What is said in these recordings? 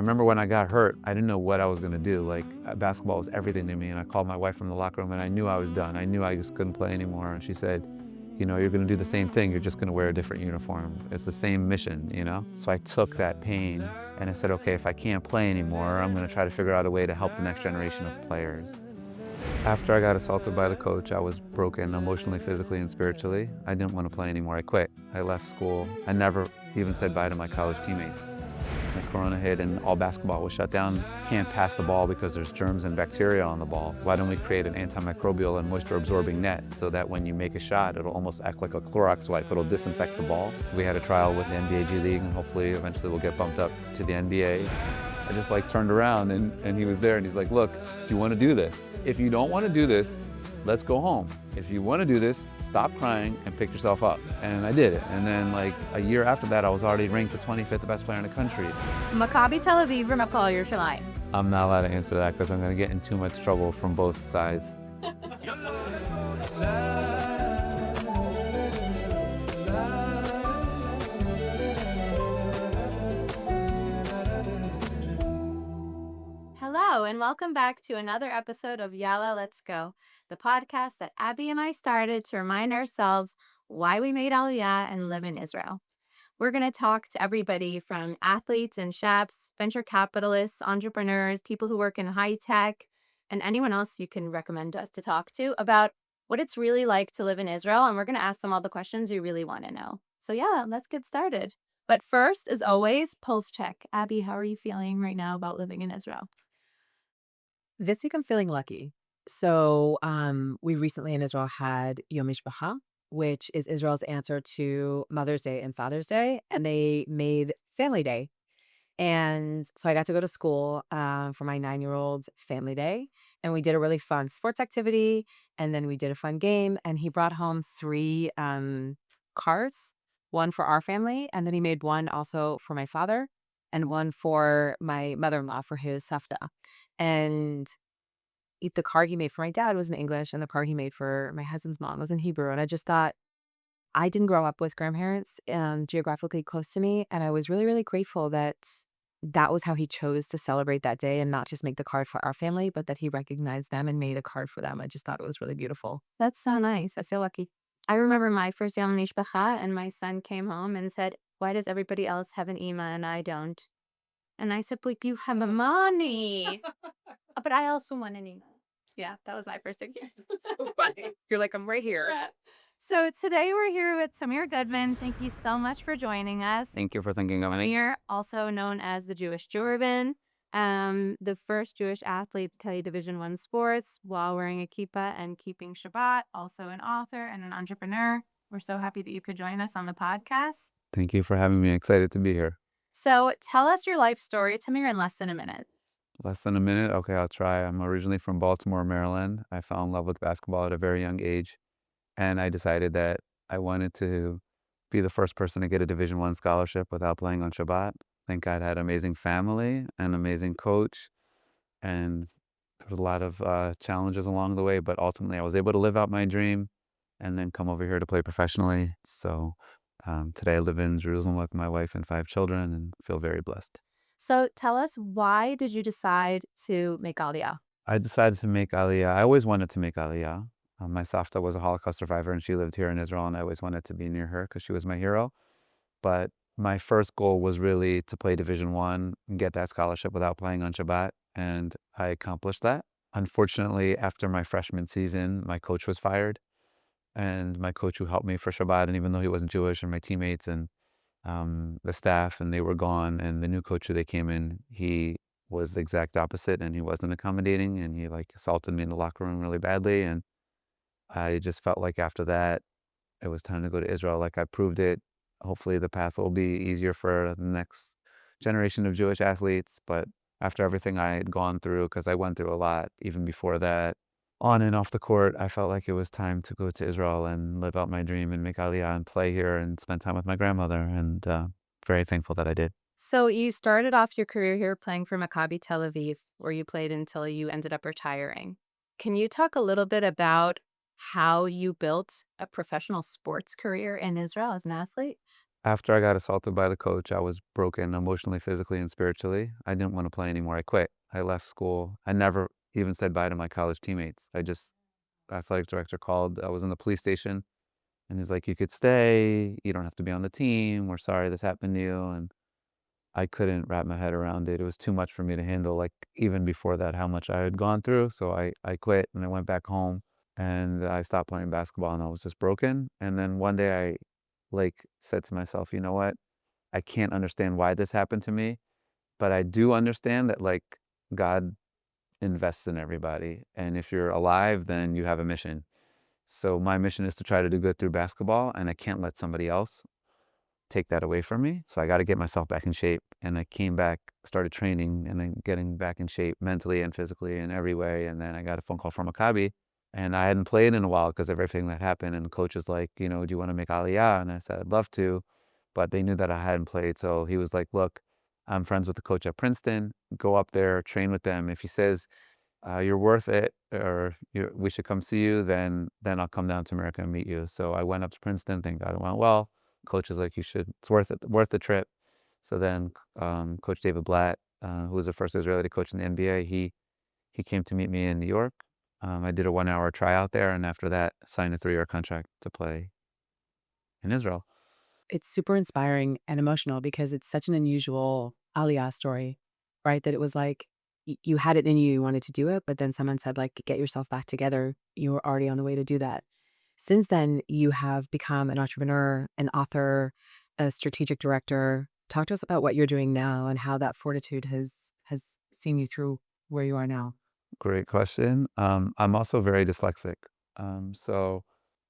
I remember when I got hurt, I didn't know what I was gonna do. Like, basketball was everything to me, and I called my wife from the locker room, and I knew I was done. I knew I just couldn't play anymore, and she said, you know, you're gonna do the same thing, you're just gonna wear a different uniform. It's the same mission, you know? So I took that pain, and I said, okay, if I can't play anymore, I'm gonna try to figure out a way to help the next generation of players. After I got assaulted by the coach, I was broken emotionally, physically, and spiritually. I didn't want to play anymore. I quit. I left school. I never even said bye to my college teammates. The corona hit and all basketball was shut down. Can't pass the ball because there's germs and bacteria on the ball. Why don't we create an anti-microbial and moisture absorbing net so that when you make a shot, it'll almost act like a Clorox wipe. It'll disinfect the ball. We had a trial with the NBA G League, and hopefully eventually we'll get bumped up to the NBA. I just turned around and he was there, and he's like, look, do you want to do this? If you don't want to do this, let's go home. If you want to do this, stop crying and pick yourself up. And I did it. And then a year after that, I was already ranked the 25th best player in the country. Maccabi Tel Aviv or Maccabi Tel Aviv? I'm not allowed to answer that because I'm going to get in too much trouble from both sides. Hello, and welcome back to another episode of Yalla, Let's Go, the podcast that Abbey and I started to remind ourselves why we made Aliyah and live in Israel. We're going to talk to everybody from athletes and chefs, venture capitalists, entrepreneurs, people who work in high tech, and anyone else you can recommend us to talk to about what it's really like to live in Israel. And we're going to ask them all the questions you really want to know. So yeah, let's get started. But first, as always, pulse check. Abbey, how are you feeling right now about living in Israel? This week I'm feeling lucky. So we recently in Israel had Yom Mishpacha, which is Israel's answer to Mother's Day and Father's Day, and they made Family Day. And so I got to go to school for my 9-year-old's Family Day, and we did a really fun sports activity, and then we did a fun game, and he brought home 3 cards, one for our family, and then he made one also for my father, and one for my mother-in-law for his safta. And the card he made for my dad was in English, and the card he made for my husband's mom was in Hebrew. And I just thought, I didn't grow up with grandparents geographically close to me. And I was really, really grateful that that was how he chose to celebrate that day and not just make the card for our family, but that he recognized them and made a card for them. I just thought it was really beautiful. That's so nice. I feel lucky. I remember my first Yom Mishpacha, and my son came home and said, why does everybody else have an ima and I don't? And I said, but you have money. But I also want an ima. Yeah, that was my first experience. So funny. You're like, I'm right here. Yeah. So today we're here with Tamir Goodman. Thank you so much for joining us. Thank you for thinking of me. Tamir, also known as the Jewish Jurban, the first Jewish athlete to play Division I sports while wearing a kippah and keeping Shabbat, also an author and an entrepreneur. We're so happy that you could join us on the podcast. Thank you for having me. Excited to be here. So tell us your life story, Tamir, in less than a minute. Less than a minute? Okay, I'll try. I'm originally from Baltimore, Maryland. I fell in love with basketball at a very young age, and I decided that I wanted to be the first person to get a Division I scholarship without playing on Shabbat. Thank God I had an amazing family, an amazing coach, and there was a lot of challenges along the way, but ultimately I was able to live out my dream and then come over here to play professionally. So today I live in Jerusalem with my wife and 5 children and feel very blessed. So tell us, why did you decide to make Aliyah? I decided to make Aliyah. I always wanted to make Aliyah. My Savta was a Holocaust survivor, and she lived here in Israel, and I always wanted to be near her because she was my hero. But my first goal was really to play Division I and get that scholarship without playing on Shabbat, and I accomplished that. Unfortunately, after my freshman season, my coach was fired, and my coach who helped me for Shabbat, and even though he wasn't Jewish, and my teammates and the staff, and they were gone, and the new coach who they came in, he was the exact opposite, and he wasn't accommodating, and he assaulted me in the locker room really badly, and I just felt like after that it was time to go to Israel. I proved it. Hopefully the path will be easier for the next generation of Jewish athletes, but after everything I had gone through, because I went through a lot even before that, on and off the court, I felt like it was time to go to Israel and live out my dream and make Aliyah and play here and spend time with my grandmother, and very thankful that I did. So you started off your career here playing for Maccabi Tel Aviv, where you played until you ended up retiring. Can you talk a little bit about how you built a professional sports career in Israel as an athlete? After I got assaulted by the coach, I was broken emotionally, physically, and spiritually. I didn't want to play anymore. I quit. I left school. I never even said bye to my college teammates. Athletic director called. I was in the police station, and he's like, "You could stay. You don't have to be on the team. We're sorry this happened to you." And I couldn't wrap my head around it. It was too much for me to handle, like, even before that, how much I had gone through. So I quit and I went back home and I stopped playing basketball and I was just broken. And then one day I like said to myself, you know what? I can't understand why this happened to me, but I do understand that like God invests in everybody. And if you're alive, then you have a mission. So my mission is to try to do good through basketball and I can't let somebody else take that away from me. So I got to get myself back in shape. And I came back, started training and then getting back in shape mentally and physically in every way. And then I got a phone call from Maccabi and I hadn't played in a while because of everything that happened. And the coach was like, you know, do you want to make Aliyah? And I said, I'd love to, but they knew that I hadn't played. So he was like, look, I'm friends with the coach at Princeton. Go up there, train with them. If he says you're worth it, or we should come see you, then I'll come down to America and meet you. So I went up to Princeton. Thank God it went well. Coach is like, you should. It's worth it. Worth the trip. So then, Coach David Blatt, who was the first Israeli to coach in the NBA, he came to meet me in New York. I did a 1 hour tryout there, and after that, signed a 3 year contract to play in Israel. It's super inspiring and emotional because it's such an unusual Aliyah story, right? That it was like you had it in you, you wanted to do it, but then someone said, like, get yourself back together. You were already on the way to do that. Since then, you have become an entrepreneur, an author, a strategic director. Talk to us about what you're doing now and how that fortitude has seen you through where you are now. Great question. I'm also very dyslexic. So,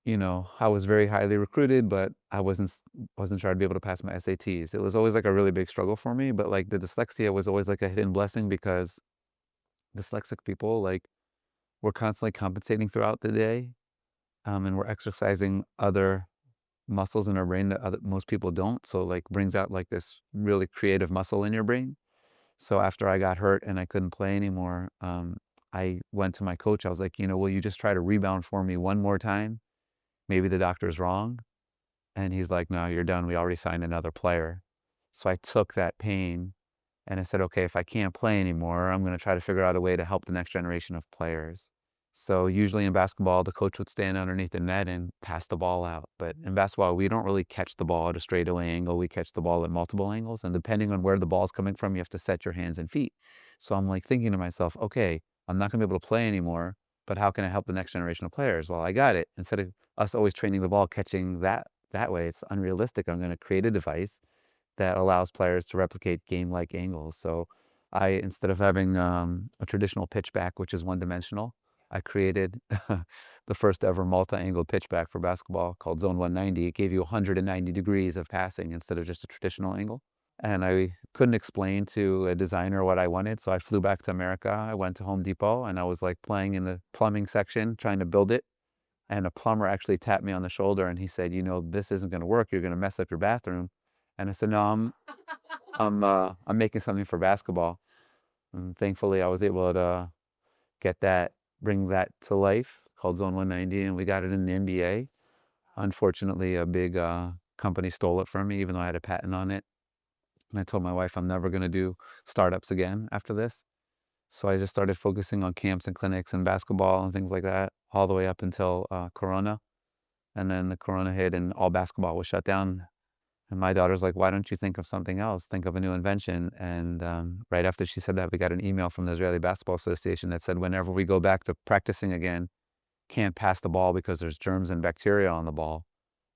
you know, I was very highly recruited, but I wasn't sure I'd be able to pass my SATs. It was always like a really big struggle for me, but like the dyslexia was always like a hidden blessing because dyslexic people, like, we're constantly compensating throughout the day, and we're exercising other muscles in our brain that most people don't. So like brings out like this really creative muscle in your brain. So after I got hurt and I couldn't play anymore, I went to my coach. I was like, you know, will you just try to rebound for me one more time? Maybe the doctor's wrong. And he's like, no, you're done. We already signed another player. So I took that pain and I said, okay, if I can't play anymore, I'm going to try to figure out a way to help the next generation of players. So usually in basketball, the coach would stand underneath the net and pass the ball out. But in basketball, we don't really catch the ball at a straightaway angle. We catch the ball at multiple angles. And depending on where the ball's coming from, you have to set your hands and feet. So I'm like thinking to myself, okay, I'm not going to be able to play anymore, but how can I help the next generation of players? Well, I got it. Instead of us always training the ball, catching that way, it's unrealistic. I'm going to create a device that allows players to replicate game-like angles. So instead of having a traditional pitchback, which is one-dimensional, I created the first ever multi-angled pitchback for basketball called Zone 190. It gave you 190 degrees of passing instead of just a traditional angle. And I couldn't explain to a designer what I wanted, so I flew back to America. I went to Home Depot, and I was like playing in the plumbing section, trying to build it. And a plumber actually tapped me on the shoulder, and he said, "You know, this isn't going to work. You're going to mess up your bathroom." And I said, "No, I'm making something for basketball." And thankfully, I was able to bring that to life, called Zone 190, and we got it in the NBA. Unfortunately, a big company stole it from me, even though I had a patent on it. And I told my wife I'm never going to do startups again after this. So I just started focusing on camps and clinics and basketball and things like that, all the way up until Corona. And then the Corona hit and all basketball was shut down. And my daughter's like, why don't you think of something else? Think of a new invention. And right after she said that, we got an email from the Israeli Basketball Association that said, whenever we go back to practicing again, can't pass the ball because there's germs and bacteria on the ball.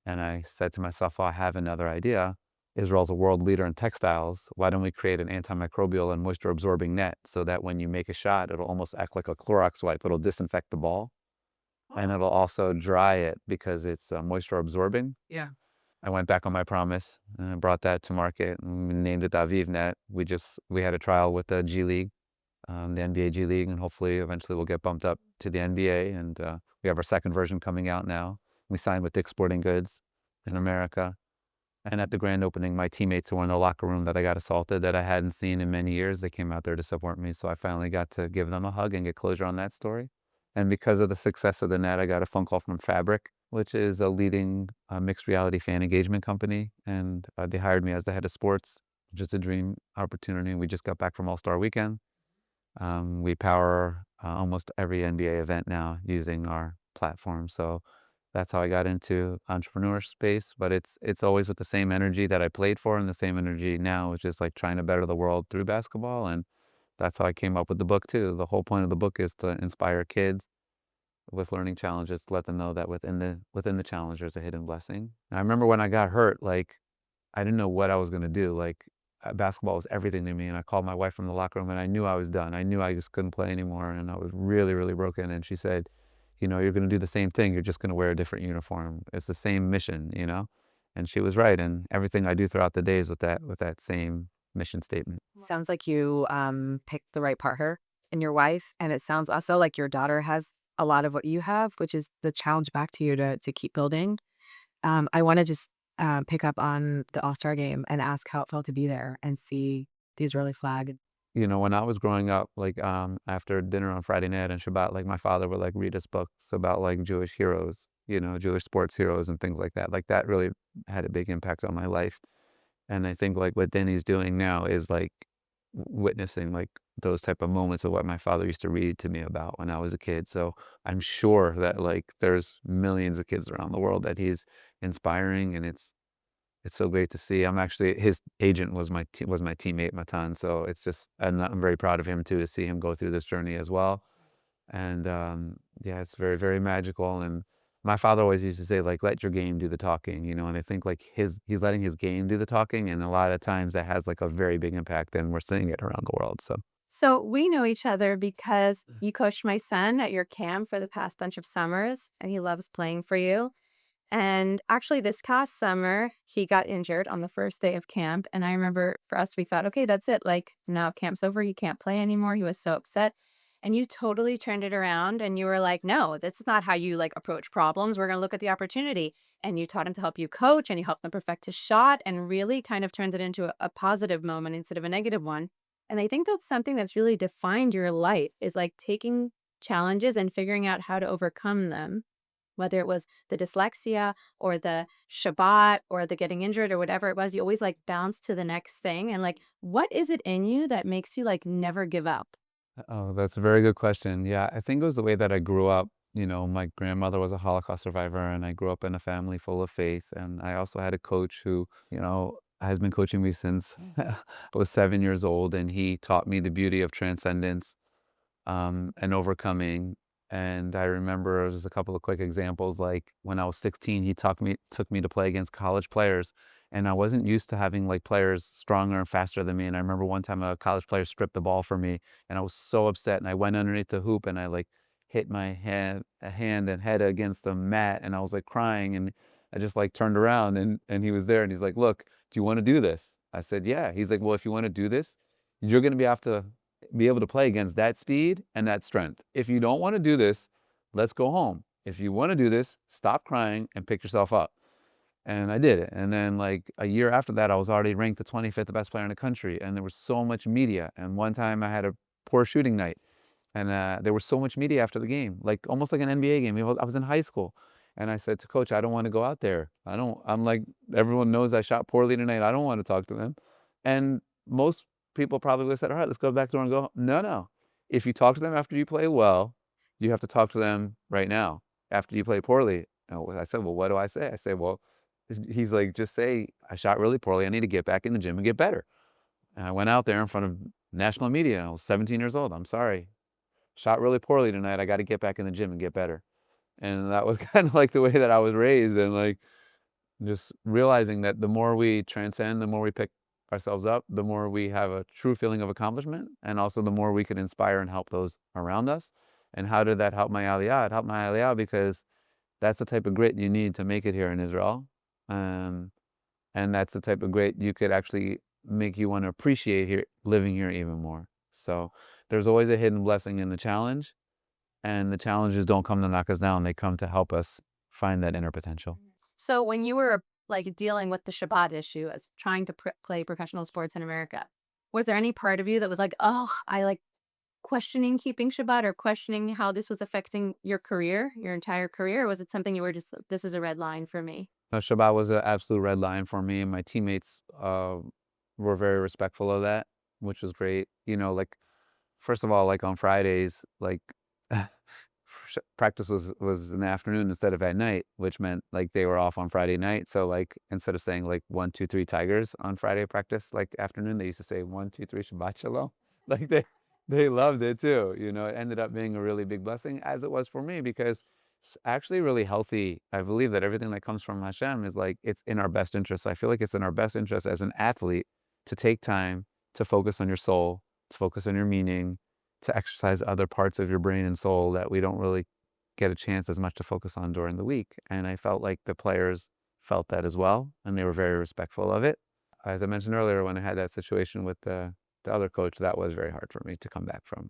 And I said to myself, well, I have another idea. Israel's a world leader in textiles. Why don't we create an antimicrobial and moisture absorbing net so that when you make a shot, it'll almost act like a Clorox wipe. It'll disinfect the ball and it'll also dry it because it's moisture absorbing. Yeah. I went back on my promise and I brought that to market and we named it the Aviv Net. We had a trial with the G League, the NBA G League, and hopefully eventually we'll get bumped up to the NBA. And we have our second version coming out now. We signed with Dick's Sporting Goods in America. And at the grand opening, my teammates who were in the locker room that I got assaulted that I hadn't seen in many years, they came out there to support me. So I finally got to give them a hug and get closure on that story. And because of the success of the net, I got a phone call from Fabric, which is a leading mixed reality fan engagement company. And they hired me as the head of sports, which is a dream opportunity. We just got back from All-Star Weekend. We power almost every NBA event now using our platform. So that's how I got into entrepreneur space. But it's always with the same energy that I played for, and the same energy now, which is like trying to better the world through basketball. And that's how I came up with the book too. The whole point of the book is to inspire kids with learning challenges, to let them know that within the challenge there's a hidden blessing. I remember when I got hurt, like I didn't know what I was gonna do. Like basketball was everything to me, and I called my wife from the locker room, and I knew I was done. I knew I just couldn't play anymore, and I was really, really broken. And she said, you're gonna do the same thing. You're just gonna wear a different uniform. It's the same mission. And she was right. And everything I do throughout the day is with that same mission statement. Sounds like you picked the right partner in your wife, and it sounds also like your daughter has a lot of what you have, which is the challenge back to you to keep building. I want to just pick up on the All-Star game and ask how it felt to be there and see the Israeli flag. When I was growing up, like after dinner on Friday night and Shabbat, like my father would like read us books about like Jewish heroes, Jewish sports heroes and things like that. Like that really had a big impact on my life. And I think like what Denny's doing now is like witnessing like those type of moments of what my father used to read to me about when I was a kid. So I'm sure that like there's millions of kids around the world that he's inspiring, and it's so great to see. I'm actually his agent was my teammate Matan, so it's just, and I'm very proud of him too, to see him go through this journey as well. And yeah, it's very, very magical. And my father always used to say like, let your game do the talking. And I think like he's letting his game do the talking, and a lot of times that has like a very big impact, and we're seeing it around the world. So we know each other because you coached my son at your camp for the past bunch of summers, and he loves playing for you. And actually, this past summer, he got injured on the first day of camp. And I remember for us, we thought, okay, that's it. Like, now camp's over. He can't play anymore. He was so upset. And you totally turned it around and you were like, no, that's not how you like approach problems. We're going to look at the opportunity. And you taught him to help you coach, and you helped him perfect his shot, and really kind of turned it into a positive moment instead of a negative one. And I think that's something that's really defined your life, is like taking challenges and figuring out how to overcome them, whether it was the dyslexia or the Shabbat or the getting injured or whatever it was. You always like bounce to the next thing. And like, what is it in you that makes you like never give up? Oh, that's a very good question. Yeah, I think it was the way that I grew up. My grandmother was a Holocaust survivor, and I grew up in a family full of faith. And I also had a coach who, has been coaching me since I was 7 years old, and he taught me the beauty of transcendence, and overcoming. And I remember just a couple of quick examples. Like when I was 16, he took me to play against college players, and I wasn't used to having like players stronger and faster than me. And I remember one time a college player stripped the ball from me, and I was so upset. And I went underneath the hoop, and I like hit my hand and head against the mat, and I was like crying. And I just like turned around, and he was there, and he's like, "Look, do you want to do this?" I said, "Yeah." He's like, "Well, if you want to do this, you're going to be able to play against that speed and that strength. If you don't want to do this, let's go home. If you want to do this, stop crying and pick yourself up." And I did it. And then like a year after that, I was already ranked the 25th best player in the country. And there was so much media. And one time I had a poor shooting night, and there was so much media after the game, like almost like an NBA game. I was in high school. And I said to coach, I don't want to go out there. I'm like, everyone knows I shot poorly tonight. I don't want to talk to them. And most people probably would have said, all right, let's go back door and go. No, no. If you talk to them after you play well, you have to talk to them right now after you play poorly. And I said, well, what do I say? I say, well, he's like, just say, I shot really poorly. I need to get back in the gym and get better. And I went out there in front of national media. I was 17 years old. I'm sorry. Shot really poorly tonight. I got to get back in the gym and get better. And that was kind of like the way that I was raised. And like just realizing that the more we transcend, the more we pick ourselves up, the more we have a true feeling of accomplishment, and also the more we can inspire and help those around us. And how did that help my Aliyah? It helped my Aliyah because that's the type of grit you need to make it here in Israel. Um, and that's the type of grit you could actually make you want to appreciate here, living here even more. So there's always a hidden blessing in the challenge, and the challenges don't come to knock us down. They come to help us find that inner potential. So when you were like dealing with the Shabbat issue as trying to play professional sports in America, was there any part of you that was like, oh, I like questioning keeping Shabbat or questioning how this was affecting your career, your entire career? Or was it something you were just, this is a red line for me? No, Shabbat was an absolute red line for me, and my teammates were very respectful of that, which was great. You know, like first of all, like on Fridays, like practice was in the afternoon instead of at night, which meant like they were off on Friday night. So like instead of saying like 1, 2, 3 Tigers on Friday practice, like afternoon, they used to say 1, 2, 3 Shabbat Shalom. Like they loved it too. You know, it ended up being a really big blessing, as it was for me, because it's actually really healthy. I believe that everything that comes from Hashem is like it's in our best interest. I feel like it's in our best interest as an athlete to take time to focus on your soul, to focus on your meaning, to exercise other parts of your brain and soul that we don't really get a chance as much to focus on during the week. And I felt like the players felt that as well, and they were very respectful of it. As I mentioned earlier, when I had that situation with the other coach, that was very hard for me to come back from.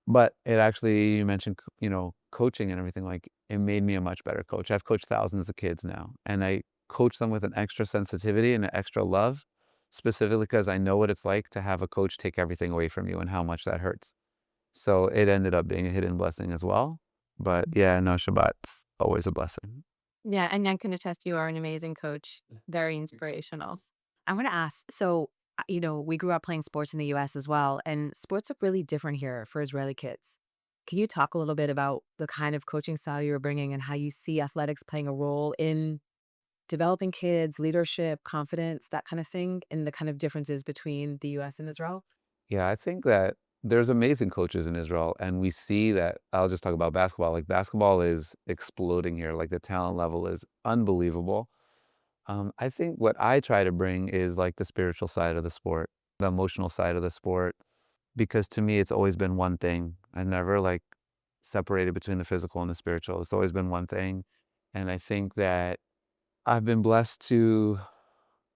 But it actually, you mentioned, you know, coaching and everything, like it made me a much better coach. I've coached thousands of kids now, and I coach them with an extra sensitivity and an extra love, specifically because I know what it's like to have a coach take everything away from you and how much that hurts. So it ended up being a hidden blessing as well. But yeah, no, Shabbat's always a blessing. Yeah, and I can attest you are an amazing coach, very inspirational. I want to ask, so, we grew up playing sports in the US as well, and sports are really different here for Israeli kids. Can you talk a little bit about the kind of coaching style you were bringing and how you see athletics playing a role in developing kids, leadership, confidence, that kind of thing, and the kind of differences between the US and Israel? Yeah, I think that there's amazing coaches in Israel, and we see that. I'll just talk about basketball. Like basketball is exploding here. Like the talent level is unbelievable. I think what I try to bring is like the spiritual side of the sport, the emotional side of the sport, because to me, it's always been one thing. I never like separated between the physical and the spiritual. It's always been one thing. And I think that I've been blessed to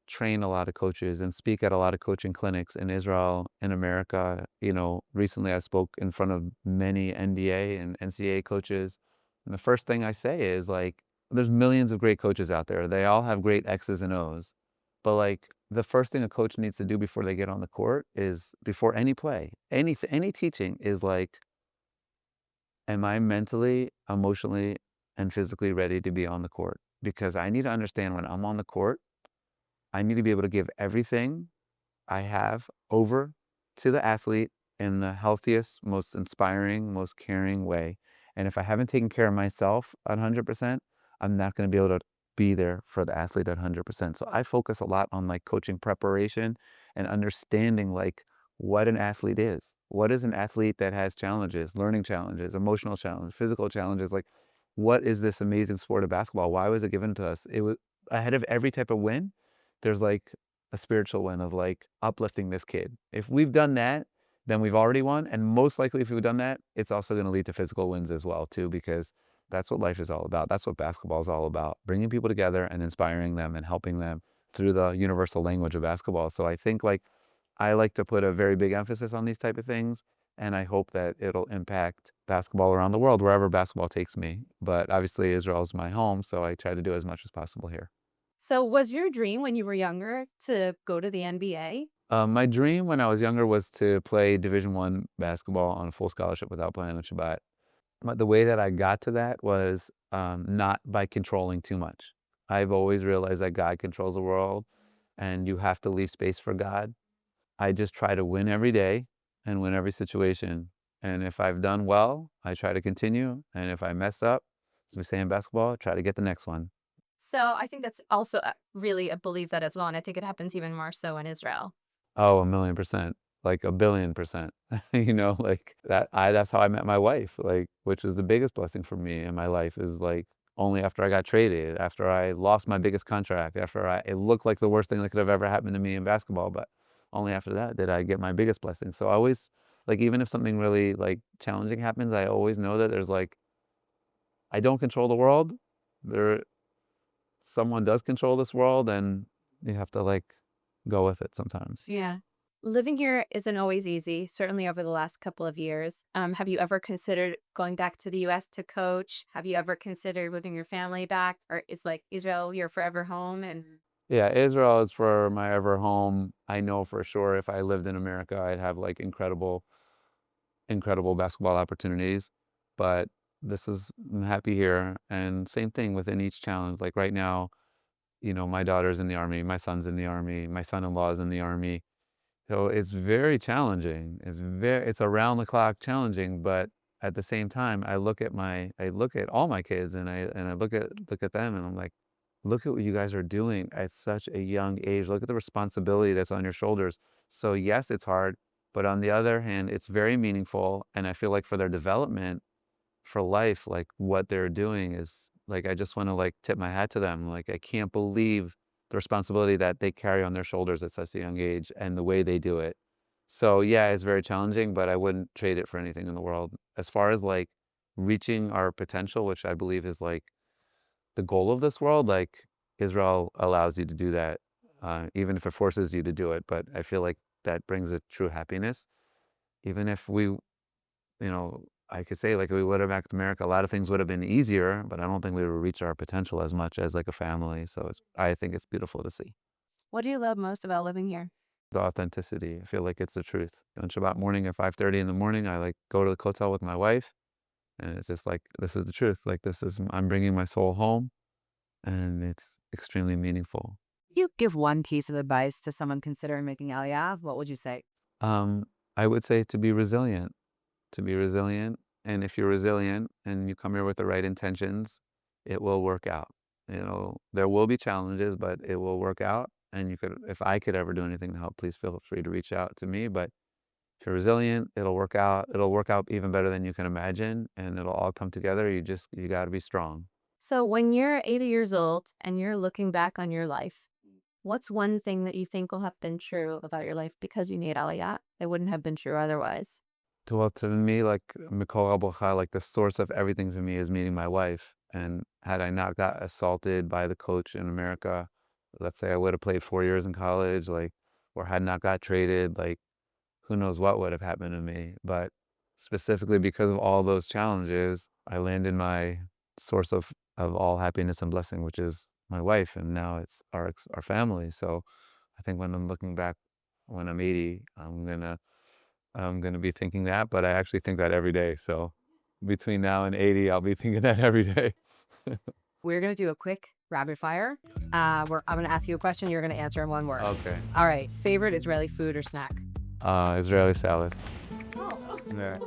train a lot of coaches and speak at a lot of coaching clinics in Israel, in America. You know, recently I spoke in front of many NBA and NCAA coaches. And the first thing I say is like, there's millions of great coaches out there. They all have great X's and O's. But like the first thing a coach needs to do before they get on the court is before any play, any teaching is like, am I mentally, emotionally, and physically ready to be on the court? Because I need to understand when I'm on the court, I need to be able to give everything I have over to the athlete in the healthiest, most inspiring, most caring way. And if I haven't taken care of myself at 100%, I'm not going to be able to be there for the athlete at 100%. So I focus a lot on like coaching preparation and understanding like what an athlete is. What is an athlete that has challenges, learning challenges, emotional challenges, physical challenges? Like, what is this amazing sport of basketball? Why was it given to us? It was ahead of every type of win. There's like a spiritual win of like uplifting this kid. If we've done that, then we've already won. And most likely, if we've done that, it's also going to lead to physical wins as well, too, because that's what life is all about. That's what basketball is all about, bringing people together and inspiring them and helping them through the universal language of basketball. So I think like I like to put a very big emphasis on these type of things. And I hope that it'll impact basketball around the world, wherever basketball takes me. But obviously, Israel is my home, so I try to do as much as possible here. So, was your dream when you were younger to go to the NBA? My dream when I was younger was to play Division I basketball on a full scholarship without playing on Shabbat. But the way that I got to that was not by controlling too much. I've always realized that God controls the world and you have to leave space for God. I just try to win every day and win every situation. And if I've done well, I try to continue. And if I mess up, as we say in basketball, try to get the next one. So, I think that's also really a belief that as well. And I think it happens even more so in Israel. Oh, 1,000,000%, like 1,000,000,000%. You know, like that's how I met my wife, like, which is the biggest blessing for me in my life is like only after I got traded, after I lost my biggest contract, it looked like the worst thing that could have ever happened to me in basketball, but only after that did I get my biggest blessing. So I always, like, even if something really like challenging happens, I always know that there's like, I don't control the world. There, someone does control this world and you have to like go with it sometimes. Yeah. Living here isn't always easy, certainly over the last couple of years. Have you ever considered going back to the US to coach? Have you ever considered moving your family back? Or is like Israel your forever home? And Yeah, Israel is for my ever home. I know for sure if I lived in America, I'd have like incredible incredible basketball opportunities, but I'm happy here. And same thing within each challenge. Like right now, my daughter's in the army, my son's in the army, my son-in-law is in the army. So it's very challenging. It's around the clock challenging, but at the same time, I look at all my kids and I look at them and I'm like, look at what you guys are doing at such a young age. Look at the responsibility that's on your shoulders. So yes, it's hard, but on the other hand, it's very meaningful. And I feel like for their development, for life, like what they're doing is like, I just want to like tip my hat to them. Like, I can't believe the responsibility that they carry on their shoulders at such a young age and the way they do it. So yeah, it's very challenging, but I wouldn't trade it for anything in the world. As far as like reaching our potential, which I believe is like the goal of this world, like Israel allows you to do that, even if it forces you to do it. But I feel like that brings a true happiness. Even if I could say like if we would have back to America, a lot of things would have been easier, but I don't think we would have reached our potential as much as like a family. So I think it's beautiful to see. What do you love most about living here? The authenticity. I feel like it's the truth. On Shabbat morning at 5:30 in the morning, I like go to the hotel with my wife, and it's just like, this is the truth. Like I'm bringing my soul home, and it's extremely meaningful. You give one piece of advice to someone considering making Aliyah, what would you say? Um, I would say to be resilient, to be resilient. And if you're resilient and you come here with the right intentions, it will work out. There will be challenges, but it will work out. And if I could ever do anything to help, please feel free to reach out to me. But if you're resilient, it'll work out. It'll work out even better than you can imagine, and it'll all come together. You got to be strong. So when you're 80 years old and you're looking back on your life, what's one thing that you think will have been true about your life because you need Aliyah? It wouldn't have been true otherwise. Well, to me, like Maccabi, like the source of everything for me is meeting my wife. And had I not got assaulted by the coach in America, let's say I would have played 4 years in college, like, or had not got traded, like, who knows what would have happened to me. But specifically because of all those challenges, I landed my source of all happiness and blessing, which is my wife, and now it's our family. So I think when I'm looking back, when I'm 80, I'm gonna be thinking that, but I actually think that every day. So between now and 80, I'll be thinking that every day. We're going to do a quick rapid fire. I'm going to ask you a question. You're going to answer in one word. Okay. All right. Favorite Israeli food or snack? Israeli salad. Oh. Yeah.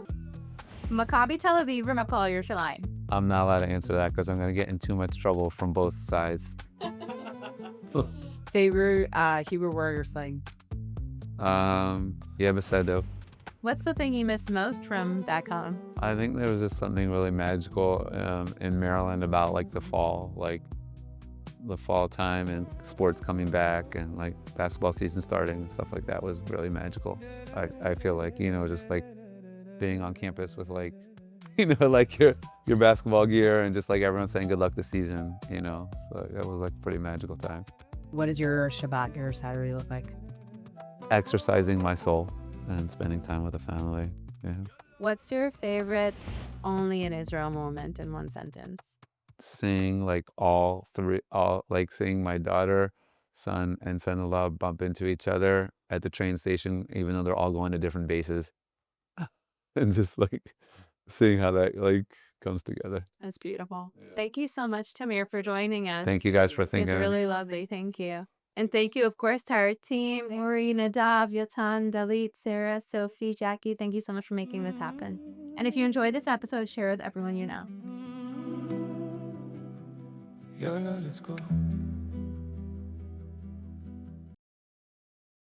Maccabi Tel Aviv or Hapoel Yerushalayim? I'm not allowed to answer that because I'm gonna get in too much trouble from both sides. Favorite Hebrew word or slang? Yeah, Besedo. What's the thing you miss most from back home? I think there was just something really magical in Maryland about like the fall time and sports coming back and like basketball season starting and stuff like that was really magical. I feel like, just like being on campus with like, like your basketball gear and just like everyone saying good luck this season, so that was like a pretty magical time. What does your Shabbat, your Saturday look like? Exercising my soul and spending time with the family. Yeah. What's your favorite only in Israel moment in one sentence? Seeing like seeing my daughter, son, and son-in-law bump into each other at the train station, even though they're all going to different bases, and just like seeing how that like comes together. That's beautiful. Yeah. Thank you so much, Tamir, for joining us. Thank you guys for thinking. It's really lovely. Thank you. And thank you, of course, to our team, Ori, Nadav, Yotan, Dalit, Sarah, Sophie, Jackie. Thank you so much for making this happen. And if you enjoyed this episode, share with everyone you know. Yalla, let's go.